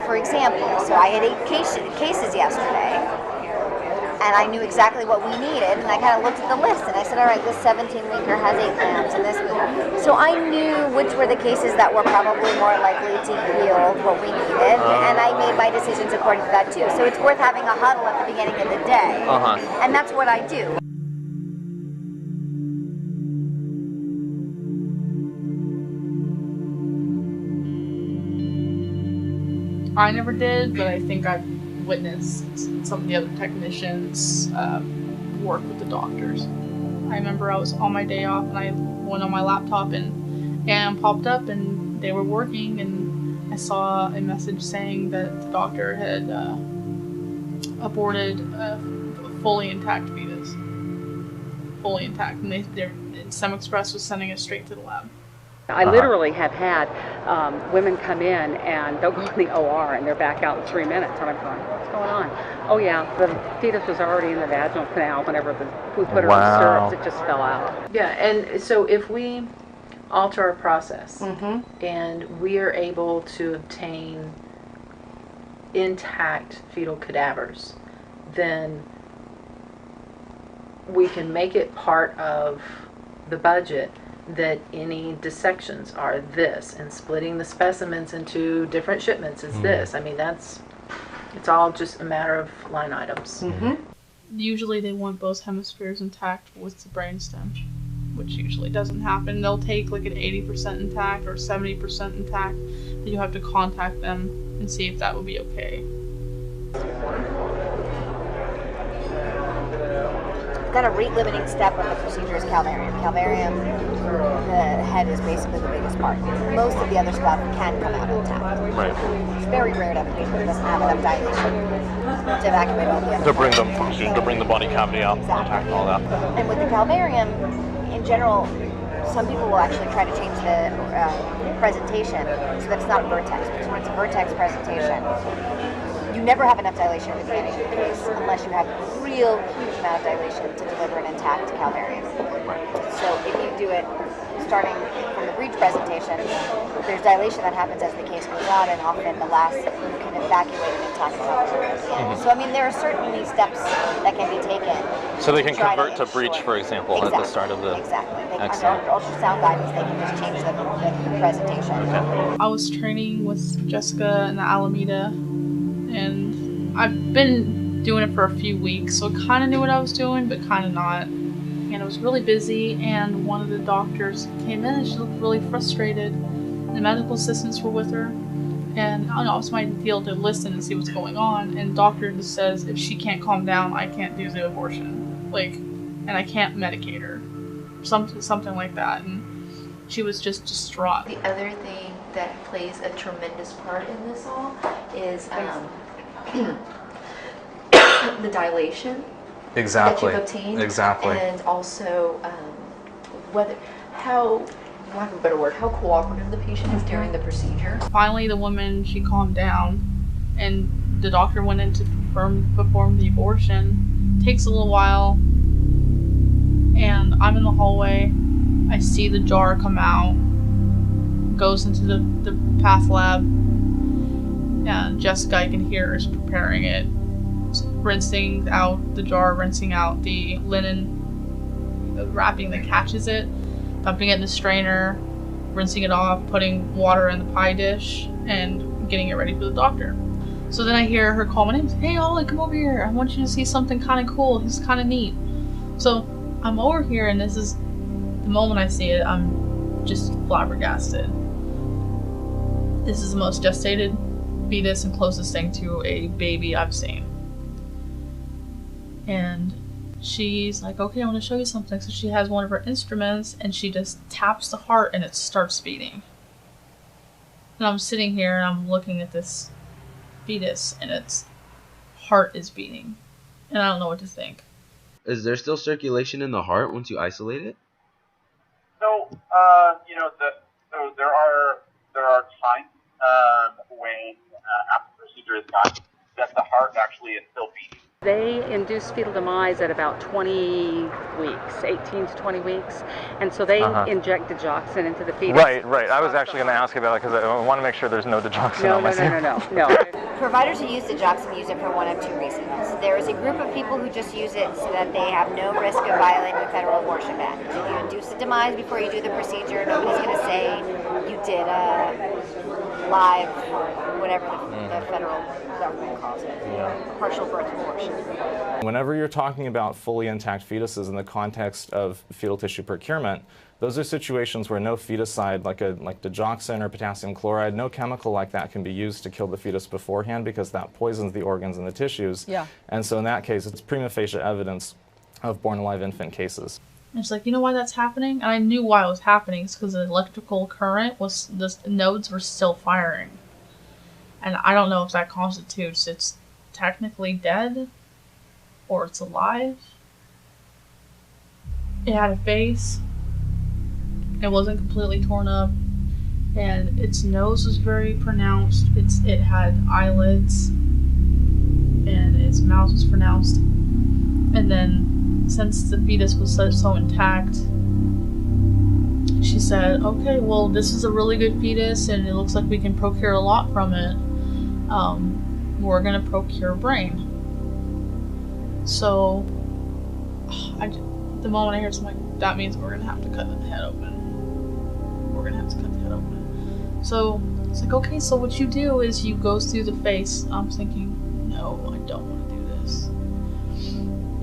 For example, so I had 8 cases yesterday, and I knew exactly what we needed, and I kind of looked at the list, and I said, all right, this 17-weeker has 8 lambs, and this one. So I knew which were the cases that were probably more likely to yield what we needed, and I made my decisions according to that too. So it's worth having a huddle at the beginning of the day, and that's what I do. I never did, but I think I've witnessed some of the other technicians work with the doctors. I remember I was on my day off and I went on my laptop and popped up and they were working, and I saw a message saying that the doctor had aborted a fully intact fetus. Fully intact, and SemExpress was sending it straight to the lab. I literally have had women come in and they'll go in the OR and they're back out in 3 minutes. And I'm going, what's going on? Oh yeah, the fetus was already in the vaginal canal whenever we put her in stirrups. It just fell out. Yeah, and so if we alter our process and we are able to obtain intact fetal cadavers, then we can make it part of the budget that any dissections are this, and splitting the specimens into different shipments is this. I mean, it's all just a matter of line items. Usually they want both hemispheres intact with the brainstem, which usually doesn't happen. They'll take like an 80% intact or 70% intact, but you have to contact them and see if that would be okay. Got a rate-limiting step of the procedure is calvarium. Calvarium, the head is basically the biggest part. Most of the other stuff can come out intact. Right. It's very rare to have a patient that doesn't have enough dilation to evacuate all the other To bring the body cavity out, intact and all that. And with the calvarium, in general, some people will actually try to change the presentation so that it's not a vertex. Because when it's a vertex presentation, you never have enough dilation at the beginning of the case unless you have a real huge amount of dilation to deliver an intact calvarium. So if you do it starting from the breech presentation, there's dilation that happens as the case goes on, and often the last you can evacuate an intact calvarium. So I mean, there are certainly steps that can be taken. So they can convert to breech, for example, at the start of the... Exactly. Under ultrasound guidance, they can just change the presentation. Okay. I was training with Jessica in the Alameda, and I've been doing it for a few weeks, so I kind of knew what I was doing, but kind of not. And I was really busy, and one of the doctors came in and she looked really frustrated. The medical assistants were with her, and I don't know, it's my deal to listen and see what's going on, and the doctor just says, if she can't calm down, I can't do the abortion. Like, and I can't medicate her. Something like that, and she was just distraught. The other thing that plays a tremendous part in this all is the dilation that you've obtained, and also how cooperative the patient is during the procedure. Finally, the woman, she calmed down, and the doctor went in to perform the abortion. Takes a little while, and I'm in the hallway. I see the jar come out, goes into the path lab, and Jessica, I can hear her, is preparing it, rinsing out the jar, rinsing out the linen wrapping that catches it, dumping it in the strainer, rinsing it off, putting water in the pie dish, and getting it ready for the doctor. So then I hear her call my name, hey Ollie, come over here, I want you to see something kind of cool, this is kind of neat. So I'm over here, and this is the moment I see it, I'm just flabbergasted. This is the most gestated fetus and closest thing to a baby I've seen. And she's like, okay, I want to show you something. So she has one of her instruments and she just taps the heart and it starts beating. And I'm sitting here and I'm looking at this fetus and its heart is beating. And I don't know what to think. Is there still circulation in the heart once you isolate it? So, so there are times when after the procedure is done that the heart actually is still beating. They induce fetal demise at about 20 weeks, 18 to 20 weeks, and so they inject digoxin into the fetus. Right. I was actually going to ask about it because I want to make sure there's no digoxin on my serum. No. Providers who use digoxin use it for one of two reasons. There is a group of people who just use it so that they have no risk of violating the federal abortion ban. If you induce a demise before you do the procedure, nobody's going to say you did a live, whatever the federal government calls it, a partial birth abortion. Whenever you're talking about fully intact fetuses in the context of fetal tissue procurement, those are situations where no feticide, like digoxin or potassium chloride, no chemical like that can be used to kill the fetus beforehand because that poisons the organs and the tissues. Yeah. And so in that case, it's prima facie evidence of born alive infant cases. And it's like, you know why that's happening? And I knew why it was happening. It's because the electrical current was, the nodes were still firing. And I don't know if that constitutes it's technically dead or it's alive. It had a face. It wasn't completely torn up. And its nose was very pronounced. It had eyelids. And its mouth was pronounced. And then, since the fetus was so intact, she said, okay, well, this is a really good fetus and it looks like we can procure a lot from it. We're going to procure a brain. So, the moment I hear something like, that means we're going to have to cut the head open. We're going to have to cut the head open. So, it's like, okay, so what you do is you go through the face. I'm thinking, no, I don't want to do this.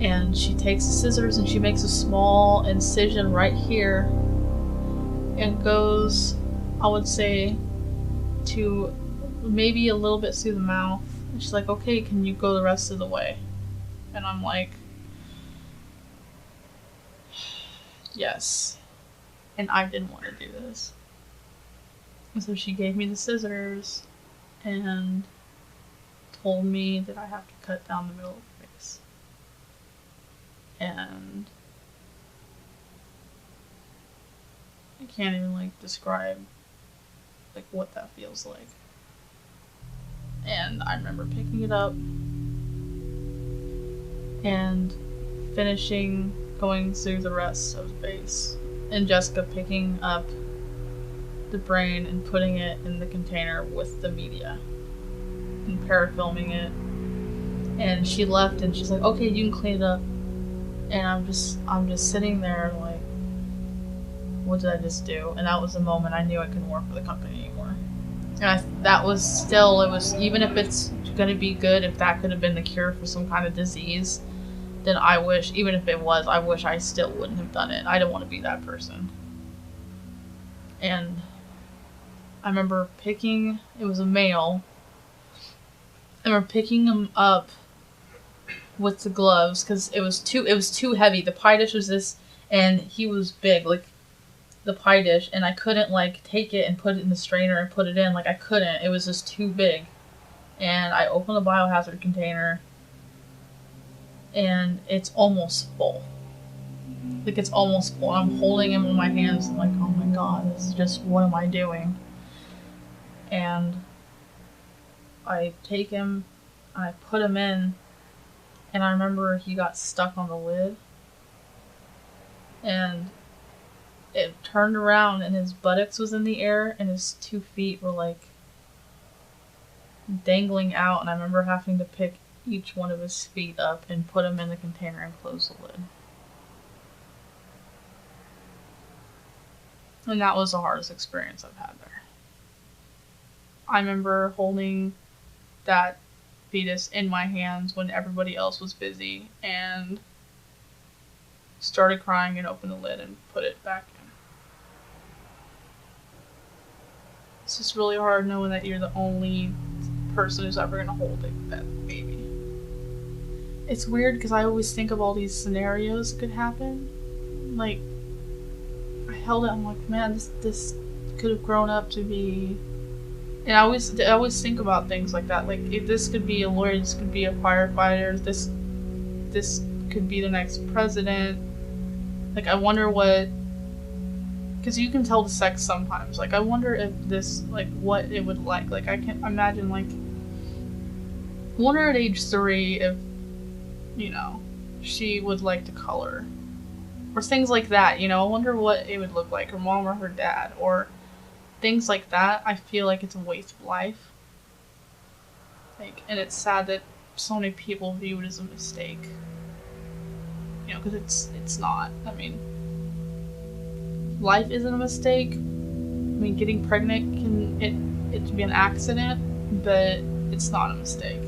And she takes the scissors and she makes a small incision right here and goes, I would say, to maybe a little bit through the mouth. And she's like, okay, can you go the rest of the way? And I'm like, yes. And I didn't want to do this. And so she gave me the scissors and told me that I have to cut down the middle of the face. And I can't even describe what that feels like. And I remember picking it up and finishing going through the rest of the face. And Jessica picking up the brain and putting it in the container with the media and parafilming it. And she left and she's like, okay, you can clean it up. And I'm just sitting there like, what did I just do? And that was the moment I knew I couldn't work for the company anymore. And that was still, it was, even if it's going to be good, if that could have been the cure for some kind of disease, then I wish, even if it was, I wish I still wouldn't have done it. I don't want to be that person. And I remember picking, it was a male, I remember picking him up with the gloves because it was too heavy. The pie dish was this, and he was big, the pie dish, and I couldn't take it and put it in the strainer and put it in. I couldn't. It was just too big. And I opened the biohazard container and it's almost full. It's almost full. I'm holding him in my hands and oh my god, this is just, what am I doing? And I take him and I put him in, and I remember he got stuck on the lid. And it turned around and his buttocks was in the air and his 2 feet were dangling out, and I remember having to pick each one of his feet up and put him in the container and close the lid. And that was the hardest experience I've had there. I remember holding that fetus in my hands when everybody else was busy and started crying and opened the lid and put it back in. It's just really hard knowing that you're the only person who's ever going to hold that baby. It's weird because I always think of all these scenarios that could happen. I held it, I'm like, man, this could have grown up to be... And I always think about things like that. If this could be a lawyer, this could be a firefighter, this could be the next president. I wonder what... Because you can tell the sex sometimes. I wonder if this, what it would like. I can imagine, I wonder at age 3 if you know, she would like to color. Or things like that, you know, I wonder what it would look like, her mom or her dad, or things like that. I feel like it's a waste of life. Like, and it's sad that so many people view it as a mistake. You know, because it's not. I mean, life isn't a mistake. I mean, getting pregnant can be an accident, but it's not a mistake.